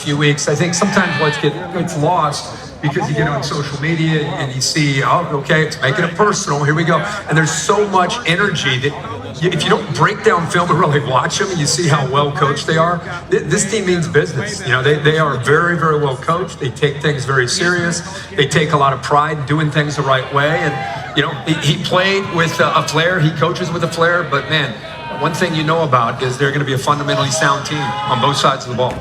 few weeks. I think sometimes what gets lost because you get on social media and you see, oh, okay, it's making it personal. Here we go. And there's so much energy that if you don't break down film and really watch them and you see how well coached they are, this team means business. You know, they are very, very well coached. They take things very serious. They take a lot of pride in doing things the right way. And, you know, he played with a flair. He coaches with a flair. But, man, one thing you know about is they're going to be a fundamentally sound team on both sides of the ball.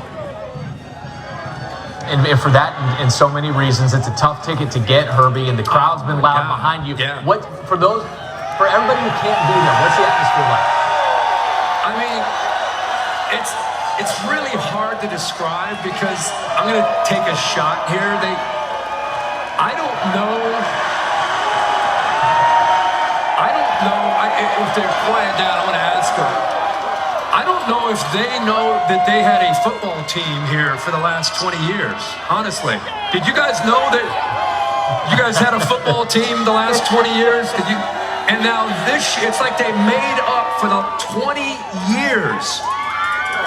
And for that and so many reasons, it's a tough ticket to get, Herbie, and the crowd's been loud behind you. Yeah. For everybody who can't be there, what's the atmosphere like? I mean, it's really hard to describe because I'm going to take a shot here. I don't know if they're quiet down. I want to ask them. I don't know if they know that they had a football team here for the last 20 years, honestly. Did you guys know that you guys had a football team the last 20 years? And now it's like they made up for the 20 years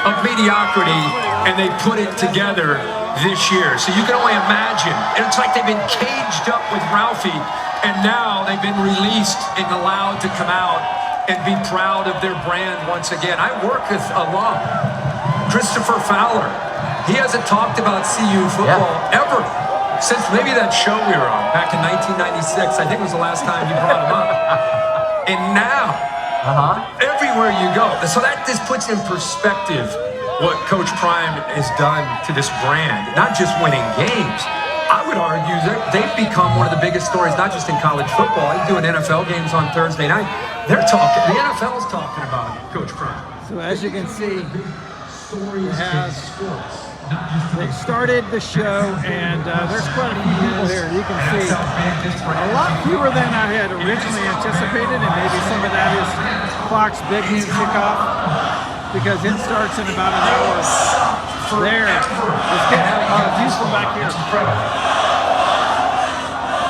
of mediocrity, and they put it together this year. So you can only imagine. It's like they've been caged up with Ralphie, and now they've been released and allowed to come out and be proud of their brand once again. I work with alum, Christopher Fowler. He hasn't talked about CU football ever. Since maybe that show we were on back in 1996, I think was the last time you brought him up. And now, everywhere you go. So that just puts in perspective what Coach Prime has done to this brand, not just winning games. I would argue that they've become one of the biggest stories, not just in college football. He's doing NFL games on Thursday night. The NFL's talking about Coach Prime. So as you can see, they started the show, and there's quite a few people here. You can see a lot fewer than I had originally anticipated, and maybe some of that is Fox Big News kickoff, because it starts in about an hour. There, let's get views from back here.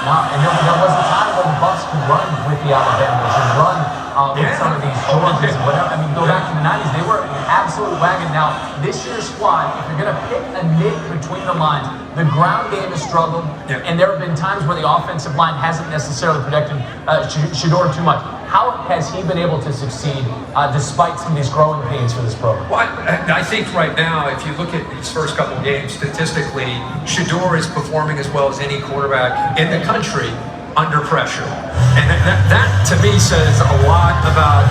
Now, and there was a time when the Bucs could run with the Alabamas and run with some of these Georgias and whatever. I mean, go back to the 90s, they were an absolute wagon. Now, this year's squad, if you're going to pick a nit between the lines, the ground game has struggled, and there have been times where the offensive line hasn't necessarily protected Shedeur too much. How has he been able to succeed despite some of these growing pains for this program? Well, I think right now, if you look at these first couple of games, statistically, Shedeur is performing as well as any quarterback in the country under pressure. And that to me says a lot about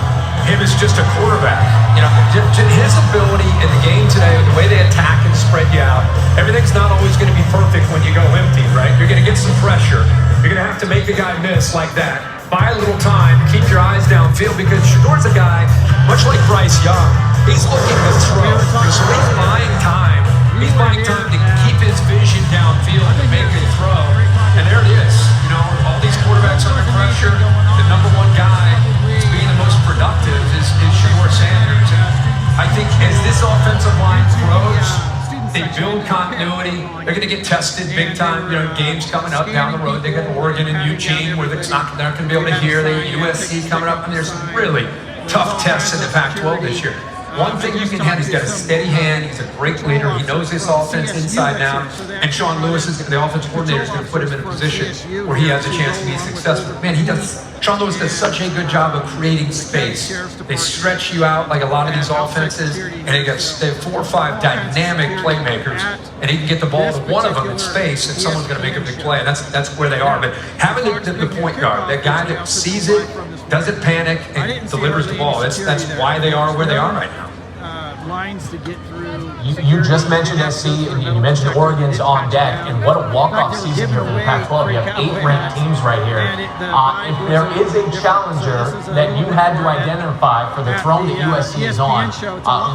him as just a quarterback. You know, his ability in the game today, the way they attack and spread you out, everything's not always going to be perfect when you go empty, right? You're going to get some pressure. You're going to have to make a guy miss like that. Buy a little time, keep your eyes downfield, because Shedeur's a guy, much like Bryce Young, he's looking to throw. So he's buying time. He's buying time to keep his vision downfield and make a throw. And there it is. You know, all these quarterbacks under pressure, the number one guy who's being the most productive is Shedeur Sanders. And I think as this offensive line grows, they build continuity. They're going to get tested big time. You know, games coming up down the road. They got Oregon and Eugene where they're not going to be able to hear. They got USC coming up, and there's some really tough tests in the Pac-12 this year. One thing you can have, he's got a steady hand. He's a great leader. He knows this offense inside and out. And Sean Lewis, the offensive coordinator, is going to put him in a position where he has a chance to be successful. Man, Sean Lewis does such a good job of creating space. They stretch you out like a lot of these offenses, and they have 4 or 5 dynamic playmakers, and he can get the ball to one of them in space, and someone's going to make a big play. And that's where they are. But having the point guard, that guy that sees it, doesn't panic, and delivers the ball, that's why they are where they are right now. Lines to get through. You just mentioned SC, and you mentioned Oregon's on deck, and what a walk-off season here for the Pac-12. You have 8 ranked teams right here. If there is a challenger that you had to identify for the throne that USC is on,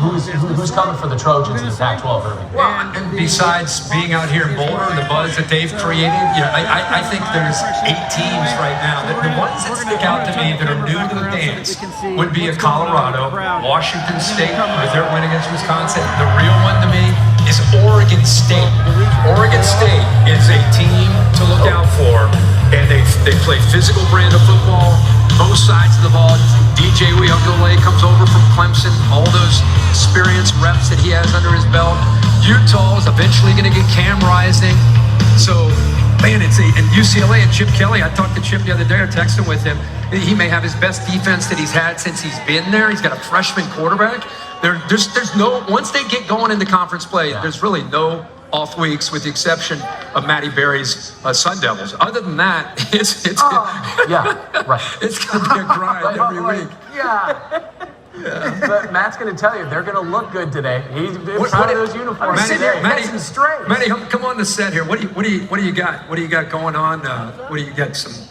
who's coming for the Trojans in the Pac-12, Irving? Well, and besides being out here in Boulder and the buzz that they've created, I think there's 8 teams right now. The ones that stick out to me that are new to the dance would be a Colorado, Washington State, with their win against Wisconsin. The real one to me is Oregon State. Oregon State is a team to look out for, and they play physical brand of football, both sides of the ball. DJ Uyunglele comes over from Clemson, all those experience reps that he has under his belt. Utah is eventually going to get Cam Rising. So, man, and UCLA and Chip Kelly. I talked to Chip the other day. I texted with him. He may have his best defense that he's had since he's been there. He's got a freshman quarterback. There's no, once they get going into conference play, there's really no off weeks with the exception of Matty Berry's Sun Devils. Other than that, it's going to be a grind every week. But Matt's going to tell you they're going to look good today. He's proud of those uniforms today. Matty, come on the set here. What do you got? What do you got going on? What do you got? Some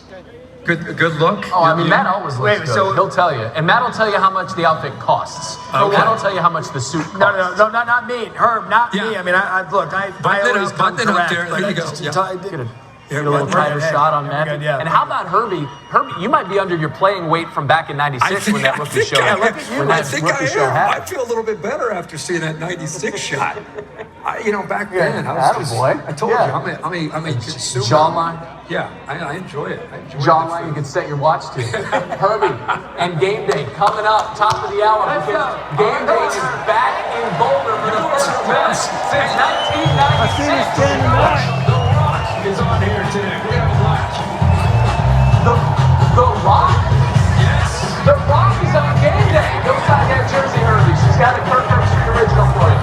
good look. Oh, I mean, Matt always looks good. So he'll tell you, and Matt will tell you how much the outfit costs. Okay. Matt will tell you how much the suit costs. No, not me, Herb, not me. I mean, I always come button it up correct. there. There you go. Get a little tighter shot on Matt. Yeah. And how about Herbie? Herbie, you might be under your playing weight from back in '96 when that rookie show. I think I am. I feel a little bit better after seeing that '96 shot. Back then, I told you, I'm a consumer. Jawline. Yeah, I enjoy it. Jawline, you can set your watch to. Herbie and Game Day coming up, top of the hour. Game Day is back in Boulder for the first time since 1996. I see you standing by. Is on here today. We have a blast. The Rock? Yes. The Rock is on Game Day. Go sign that jersey, Herbie. She's got a Kirk Herbstreit original for you.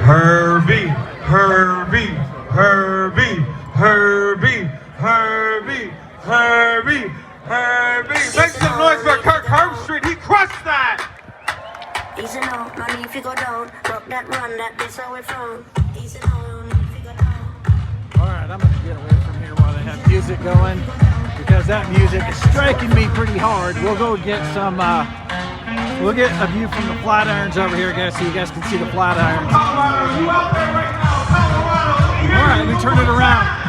Herbie, Herbie, Herbie, Herbie, Herbie, Herbie, Herbie. Make some noise for Kirk Herbstreit. He crushed that. Easy now, no need to go down. Rock that run, that's how we from. Easy now, no need to go down. All right, I'm going to get away from here while they have music going because that music is striking me pretty hard. We'll go get some, we'll get a view from the flat irons over here, guys, so you guys can see the flat irons. Colorado, you out there right now? Colorado, let me hear All right, we turn it around.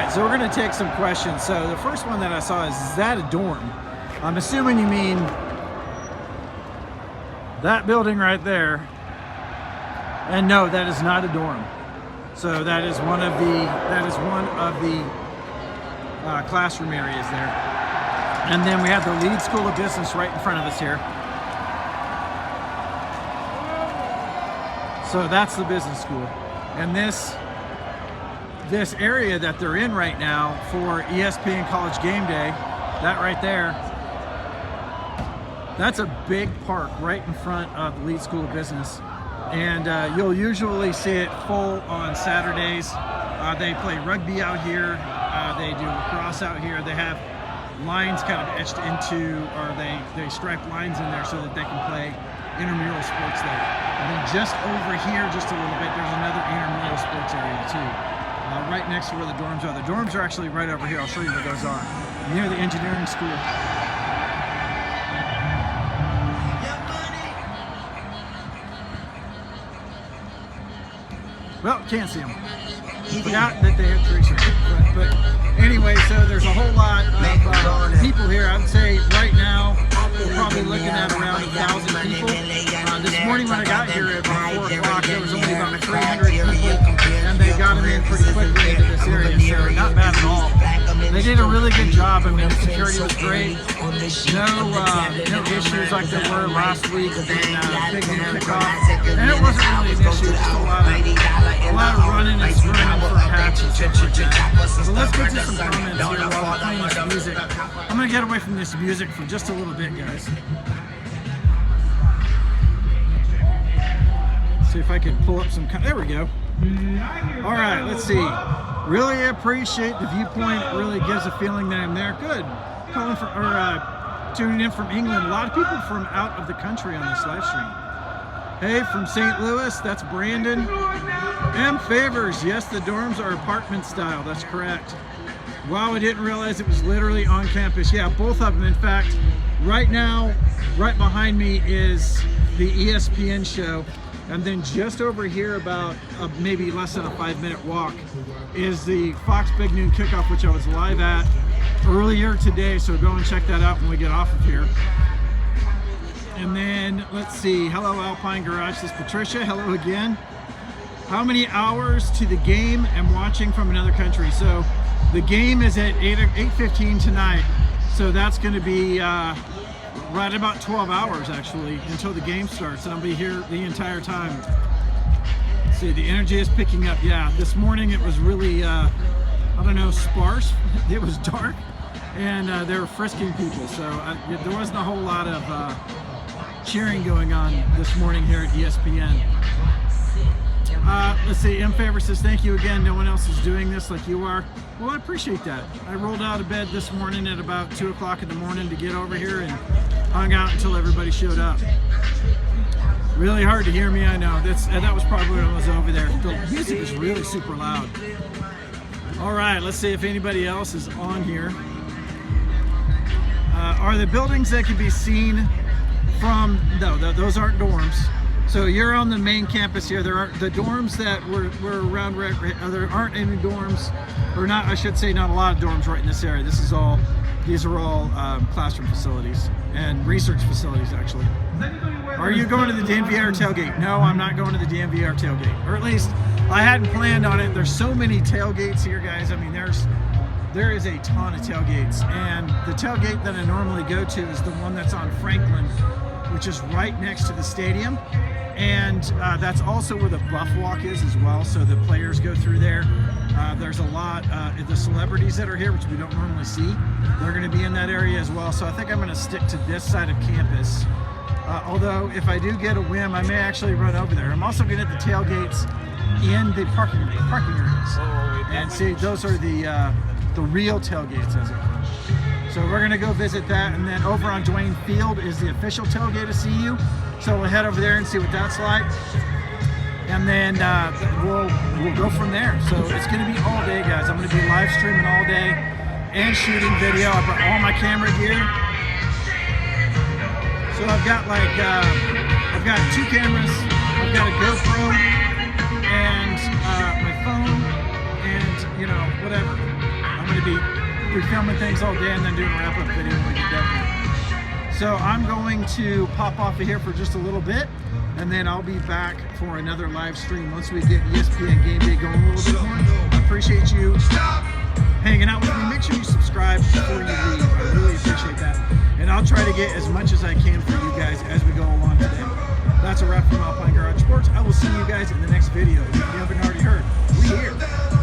So we're going to take some questions. So the first one that I saw is that a dorm? I'm assuming you mean that building right there. And no, that is not a dorm. So that is one of the classroom areas there. And then we have the Leeds School of Business right in front of us here. So that's the business school. And this area that they're in right now for ESPN College Gameday, that right there, that's a big park right in front of the Leeds School of Business. And you'll usually see it full on Saturdays. They play rugby out here. They do lacrosse out here. They have lines kind of etched into, or they stripe lines in there so that they can play intramural sports there. And then just over here, just a little bit, there's another intramural sports area too. Right next to where the dorms are. The dorms are actually right over here. I'll show you where those are. Near the engineering school. Well, can't see them. Forgot that they had three shirts. But anyway, so there's a whole lot of people here. I would say right now we're probably looking at around 1,000 people. This morning when I got here at about 4 o'clock, there was only about 300 people, and they got them in pretty quickly into this area, so not bad at all. They did a really good job job. I mean, the security was great. No issues like there were last week in Big Game Kickoff. And it wasn't really an issue, just a lot of running and screaming for hats and stuff like that. So let's get to some comments here while we're playing this music. I'm going to get away from this music for just a little bit, guys. See if I can pull up some. There we go. All right, let's see. Really appreciate the viewpoint. It really gives a feeling that I'm there. Good. Calling for tuning in from England. A lot of people from out of the country on this live stream. Hey, from St. Louis, that's Brandon. M. Favors, yes, the dorms are apartment style. That's correct. Wow, I didn't realize it was literally on campus. Yeah, both of them. In fact, right now, right behind me is the ESPN show. And then just over here, about maybe less than a 5-minute walk, is the Fox Big Noon Kickoff, which I was live at earlier today. So go and check that out when we get off of here. And then let's see. Hello, Alpine Garage. This is Patricia. Hello again. How many hours to the game? I'm watching from another country. So the game is at 8:15 tonight. So that's going to be right about 12 hours actually until the game starts, and I'll be here the entire time. Let's see, the energy is picking up. Yeah, this morning it was really I don't know, sparse. It was dark, and they were frisking people, so there wasn't a whole lot of cheering going on this morning here at ESPN. Let's see, M. Favor says, thank you again. No one else is doing this like you are. Well, I appreciate that. I rolled out of bed this morning at about 2 o'clock in the morning to get over here and hung out until everybody showed up. Really hard to hear me, I know. That was probably when I was over there. The music is really super loud. All right, let's see if anybody else is on here. Are the buildings that can be seen from, no, those aren't dorms. So you're on the main campus here. There aren't the dorms that were around. There aren't any dorms, or not. I should say not a lot of dorms right in this area. These are all classroom facilities and research facilities actually. Are you going to the DNVR tailgate? No, I'm not going to the DNVR tailgate, or at least I hadn't planned on it. There's so many tailgates here, guys. I mean, there is a ton of tailgates, and the tailgate that I normally go to is the one that's on Franklin, which is right next to the stadium. And that's also where the Buff Walk is as well, so the players go through there. There's a lot, the celebrities that are here, which we don't normally see, they're going to be in that area as well. So I think I'm going to stick to this side of campus. Although if I do get a whim, I may actually run over there. I'm also going to hit the tailgates in the parking areas. And see, those are the real tailgates, as it were. So we're going to go visit that, and then over on Duane Field is the official tailgate of CU. So we'll head over there and see what that's like, and then we'll go from there. So it's going to be all day, guys. I'm going to be live streaming all day and shooting video. I brought all my camera gear. So I've got I've got 2 cameras. I've got a GoPro and my phone, and whatever. I'm going to be filming things all day and then doing a wrap-up video when we get done. So I'm going to pop off of here for just a little bit, and then I'll be back for another live stream once we get ESPN Gameday going a little bit more. I appreciate you hanging out with me. Make sure you subscribe before you leave. I really appreciate that. And I'll try to get as much as I can for you guys as we go along today. That's a wrap from Alpine Garage Sports. I will see you guys in the next video. If you haven't already heard, we're here.